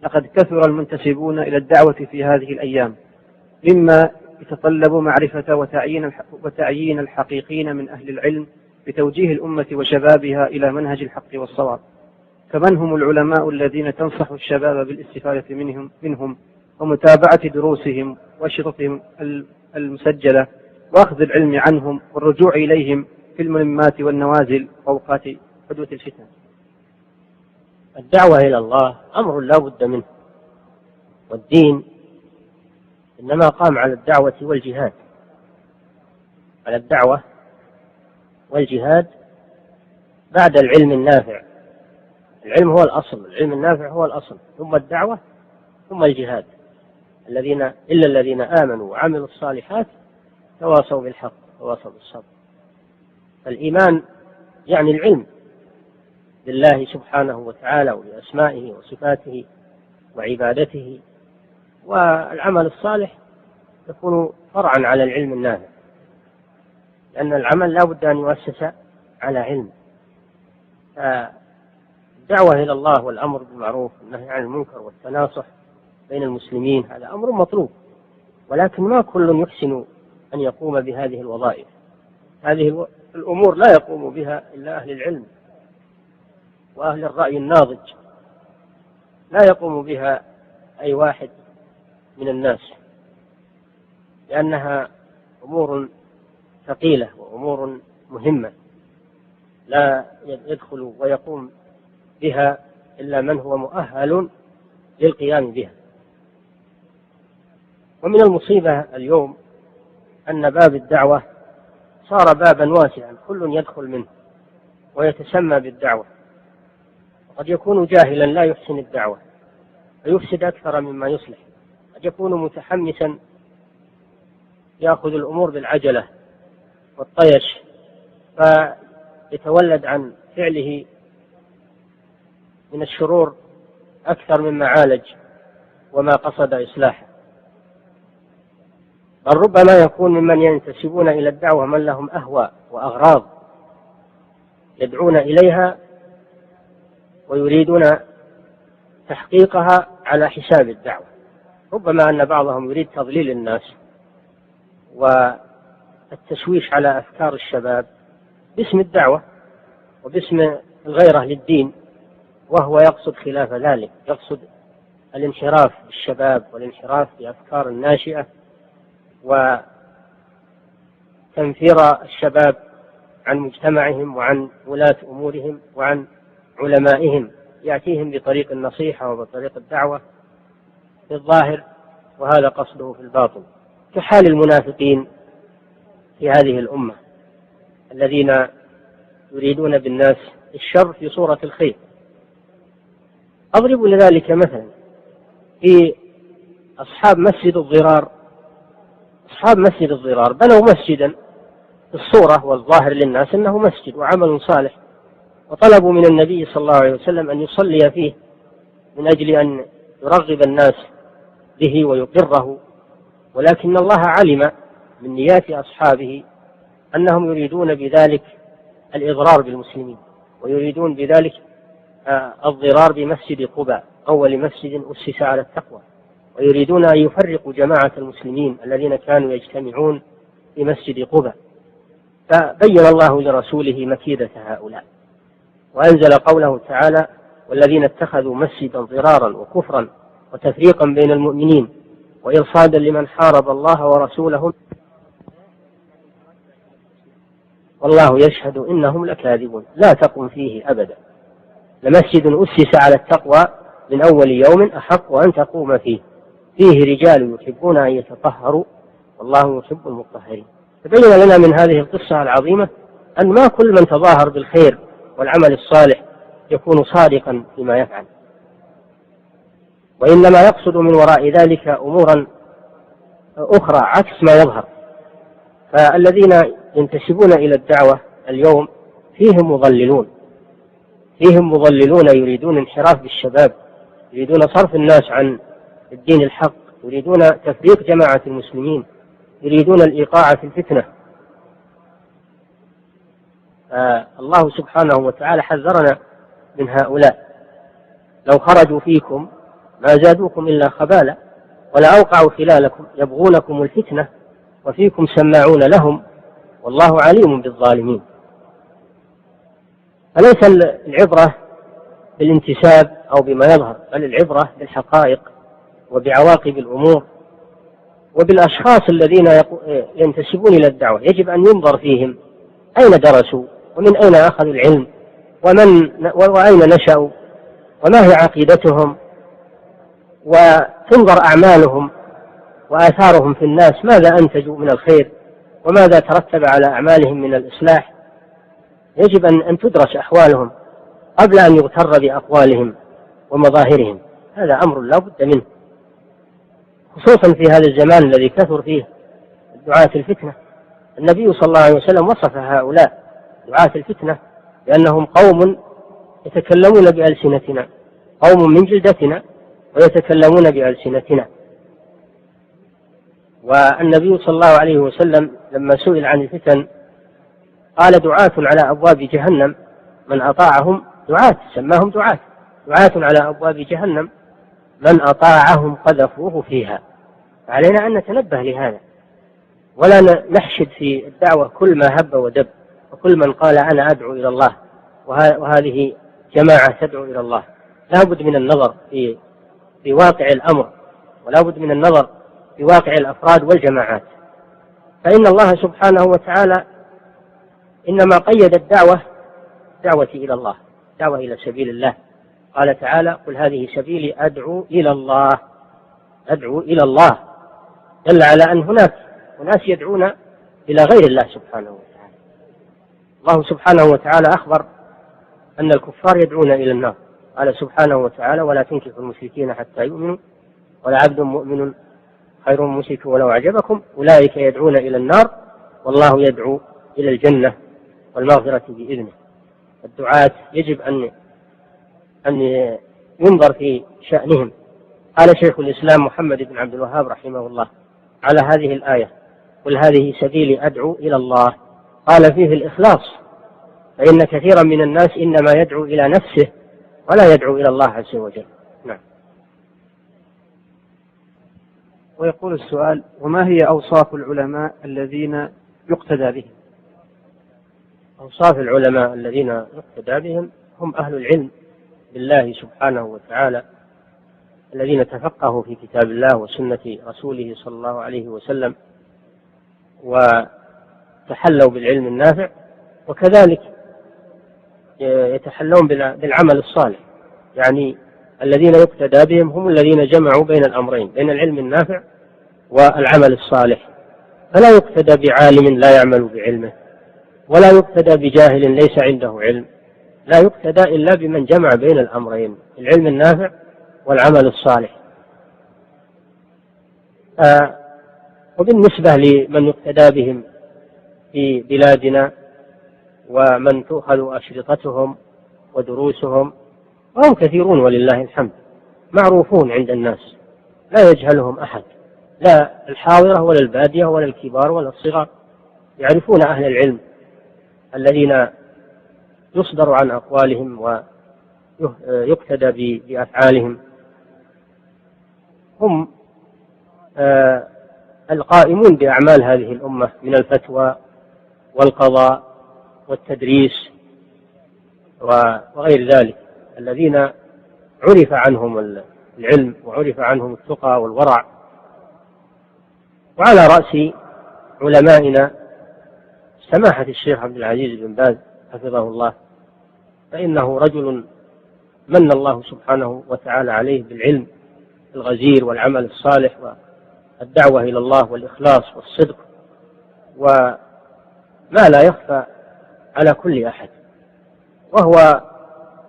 لقد كثر المنتسبون إلى الدعوة في هذه الأيام، مما يتطلب معرفة وتعيين الحقيقين من أهل العلم بتوجيه الأمة وشبابها إلى منهج الحق والصواب. فمن هم العلماء الذين تنصح الشباب بالاستفادة منهم ومتابعة دروسهم وأشرطهم المسجلة وأخذ العلم عنهم والرجوع إليهم في الملمات والنوازل وأوقات حدوث الفتن؟ الدعوة إلى الله أمر لا بد منه، والدين إنما قام على الدعوة والجهاد، على الدعوة والجهاد بعد العلم النافع. العلم هو الأصل، العلم النافع هو الأصل، ثم الدعوة ثم الجهاد. إلا الذين آمنوا وعملوا الصالحات تواصوا بالحق تواصوا بالصبر. فالإيمان يعني العلم بالله سبحانه وتعالى وبأسمائه وصفاته وعبادته، والعمل الصالح يكون فرعا على العلم النافع، لأن العمل لا بد أن يؤسس على علم. الدعوة إلى الله والأمر بالمعروف والنهي عن المنكر والتناصح بين المسلمين هذا أمر مطلوب، ولكن ما كل يحسن أن يقوم بهذه الوظائف. هذه الأمور لا يقوم بها إلا أهل العلم وأهل الرأي الناضج، لا يقوم بها أي واحد من الناس، لأنها أمور ثقيلة وأمور مهمة لا يدخل ويقوم بها إلا من هو مؤهل للقيام بها. ومن المصيبة اليوم أن باب الدعوة صار بابا واسعا كل يدخل منه ويتسمى بالدعوة، وقد يكون جاهلا لا يحسن الدعوة فيفسد أكثر مما يصلح، قد يكون متحمسا يأخذ الأمور بالعجلة والطيش فيتولد عن فعله من الشرور أكثر مما عالج وما قصد إصلاحه. بل ربما يكون ممن ينتسبون إلى الدعوة من لهم أهواء وأغراض يدعون إليها ويريدون تحقيقها على حساب الدعوة. ربما أن بعضهم يريد تضليل الناس والتشويش على أفكار الشباب باسم الدعوة وباسم الغيرة للدين، وهو يقصد خلاف ذلك، يقصد الانحراف بالشباب والانحراف بأفكار الناشئة وتنفير الشباب عن مجتمعهم وعن ولاة أمورهم وعن علمائهم، يأتيهم بطريق النصيحة وبطريق الدعوة في الظاهر وهذا قصده في الباطن، كحال المنافقين في هذه الأمة الذين يريدون بالناس الشر في صورة الخير. أضرب لذلك مثلا في أصحاب مسجد الضرار. أصحاب مسجد الضرار بنوا مسجدا في الصورة والظاهر للناس أنه مسجد وعمل صالح، وطلبوا من النبي صلى الله عليه وسلم أن يصلي فيه من أجل أن يرغب الناس به ويقره، ولكن الله علم من نيات أصحابه أنهم يريدون بذلك الإضرار بالمسلمين ويريدون بذلك الضرار بمسجد قباء أول مسجد أسس على التقوى، ويريدون أن يفرقوا جماعة المسلمين الذين كانوا يجتمعون في مسجد قباء. فبين الله لرسوله مكيدة هؤلاء وأنزل قوله تعالى: والذين اتخذوا مسجدا ضرارا وكفرا وتفريقا بين المؤمنين وإرصادا لمن حارب الله ورسوله والله يشهد إنهم لكاذبون لا تقم فيه أبدا، لمسجد أسس على التقوى من أول يوم أحق أن تقوم فيه رجال يحبون أن يتطهروا والله يحب المطهرين. تبين لنا من هذه القصة العظيمة أن ما كل من تظاهر بالخير والعمل الصالح يكون صادقا فيما يفعل، وإنما يقصد من وراء ذلك أمورا أخرى عكس ما يظهر. فالذين ينتسبون إلى الدعوة اليوم فيهم مضللون يريدون انحراف بالشباب، يريدون صرف الناس عن الدين الحق، يريدون تفريق جماعة المسلمين، يريدون الإيقاع في الفتنة. الله سبحانه وتعالى حذرنا من هؤلاء: لو خرجوا فيكم ما زادوكم إلا خبالا ولا أوقعوا خلالكم يبغونكم الفتنة وفيكم سماعون لهم والله عليم بالظالمين. فليس العبرة بالانتساب أو بما يظهر، بل العبرة بالحقائق وبعواقب الأمور وبالأشخاص الذين ينتسبون إلى الدعوة. يجب أن ينظر فيهم أين درسوا ومن أين أخذوا العلم وأين نشأوا وما هي عقيدتهم، وتنظر أعمالهم وآثارهم في الناس، ماذا أنتجوا من الخير وماذا ترتب على أعمالهم من الإصلاح. يجب أن تدرس أحوالهم قبل أن يغتر بأقوالهم ومظاهرهم. هذا أمر لا بد منه، خصوصا في هذا الزمان الذي كثر فيه دعاة الفتنة. النبي صلى الله عليه وسلم وصف هؤلاء دعاة الفتنة بأنهم قوم يتكلمون بألسنتنا، قوم من جلدتنا ويتكلمون بألسنتنا. والنبي صلى الله عليه وسلم لما سئل عن الفتن قال دعاة على أبواب جهنم من أطاعهم، دعاة سماهم دعاة على أبواب جهنم من أطاعهم قذفوه فيها. علينا أن نتنبه لهذا ولا نحشد في الدعوة كل ما هب ودب وكل من قال أنا أدعو إلى الله وهذه جماعة تدعو إلى الله. لا بد من النظر في واقع الأمر، ولا بد من النظر في واقع الأفراد والجماعات. فإن الله سبحانه وتعالى إنما قيد الدعوة إلى الله، دعوة إلى سبيل الله. قال تعالى قل هذه سبيلي أدعو إلى الله، دل على أن هناك أناس يدعون إلى غير الله سبحانه وتعالى. الله سبحانه وتعالى أخبر أن الكفار يدعون إلى النار، قال سبحانه وتعالى ولا تنكحوا المشركين حتى يؤمنوا ولعبد مؤمن خير من مشرك ولو أعجبكم أولئك يدعون إلى النار والله يدعو إلى الجنة والمغفرة بإذنه. الدعاة يجب أن ينظر في شأنهم. قال شيخ الإسلام محمد بن عبد الوهاب رحمه الله على هذه الآية قل هذه سبيلي أدعو إلى الله، قال فيه الإخلاص، فإن كثيرا من الناس إنما يدعو إلى نفسه ولا يدعو إلى الله عز وجل. نعم. ويقول السؤال وما هي أوصاف العلماء الذين يقتدى بهم؟ أوصاف العلماء الذين يقتدى بهم هم أهل العلم بالله سبحانه وتعالى الذين تفقهوا في كتاب الله وسنة رسوله صلى الله عليه وسلم وتحلوا بالعلم النافع، وكذلك يتحلون بالعمل الصالح. يعني الذين يقتدى بهم هم الذين جمعوا بين الأمرين، بين العلم النافع والعمل الصالح. فلا يقتدى بعالم لا يعمل بعلمه، ولا يقتدى بجاهل ليس عنده علم، لا يقتدى إلا بمن جمع بين الأمرين، العلم النافع والعمل الصالح. وبالنسبة لمن يقتدى بهم في بلادنا ومن تؤخذ أشرطتهم ودروسهم وهم كثيرون ولله الحمد، معروفون عند الناس لا يجهلهم أحد، لا الحاضرة ولا البادية ولا الكبار ولا الصغار، يعرفون أهل العلم الذين يصدر عن أقوالهم ويقتدى بأفعالهم. هم القائمون بأعمال هذه الأمة من الفتوى والقضاء والتدريس وغير ذلك، الذين عرف عنهم العلم وعرف عنهم التقى والورع. وعلى رأس علمائنا سماحة الشيخ عبد العزيز بن باز حفظه الله، فإنه رجل من الله سبحانه وتعالى عليه بالعلم الغزير والعمل الصالح والدعوة إلى الله والإخلاص والصدق، وما لا يخفى على كل أحد، وهو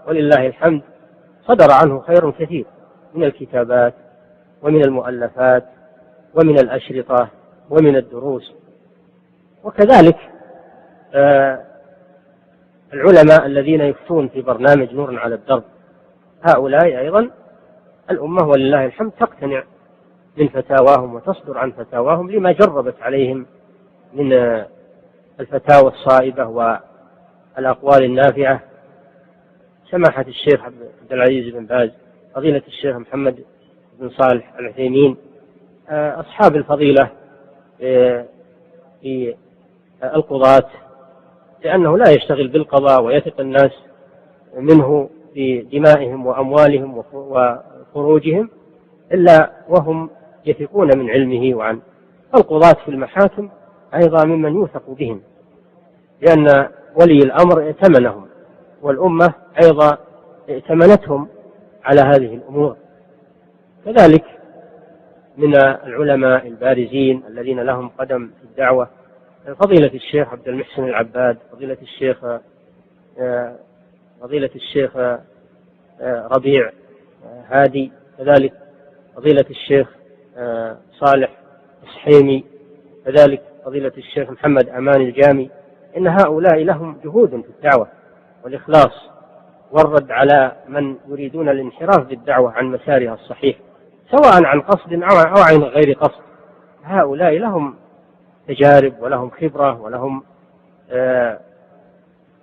ولله الحمد صدر عنه خير كثير من الكتابات ومن المؤلفات ومن الأشرطة ومن الدروس. وكذلك العلماء الذين يفتون في برنامج نور على الدرب، هؤلاء أيضا الأمة ولله الحمد تقتنع من فتاواهم وتصدر عن فتاواهم لما جربت عليهم من الفتاوى الصائبة والأقوال النافعة. سماحة الشيخ عبد العزيز بن باز، فضيلة الشيخ محمد بن صالح العثيمين، أصحاب الفضيلة في القضاة، لأنه لا يشتغل بالقضاء ويثق الناس منه في دمائهم وأموالهم وفروجهم إلا وهم يثقون من علمه وعن القضاة في المحاكم أيضا ممن يوثق بهم، لأن ولي الأمر ائتمنهم والأمة أيضا ائتمنتهم على هذه الأمور. كذلك من العلماء البارزين الذين لهم قدم في الدعوة فضيلة الشيخ عبد المحسن العباد، فضيلة الشيخ ربيع هادي، كذلك فضيلة الشيخ صالح السحيمي، كذلك فضيلة الشيخ محمد أمان الجامي. إن هؤلاء لهم جهود في الدعوة والإخلاص والرد على من يريدون الانحراف بالدعوة عن مسارها الصحيح، سواء عن قصد أو عن غير قصد. هؤلاء لهم تجارب ولهم خبرة ولهم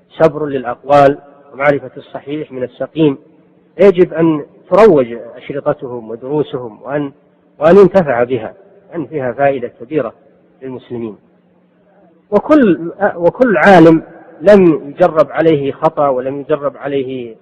صبر للأقوال ومعرفة الصحيح من السقيم. يجب أن تروج أشرطتهم ودروسهم وأن ينتفع بها، أن فيها فائدة كبيرة للمسلمين. وكل عالم لم يجرب عليه خطأ ولم يجرب عليه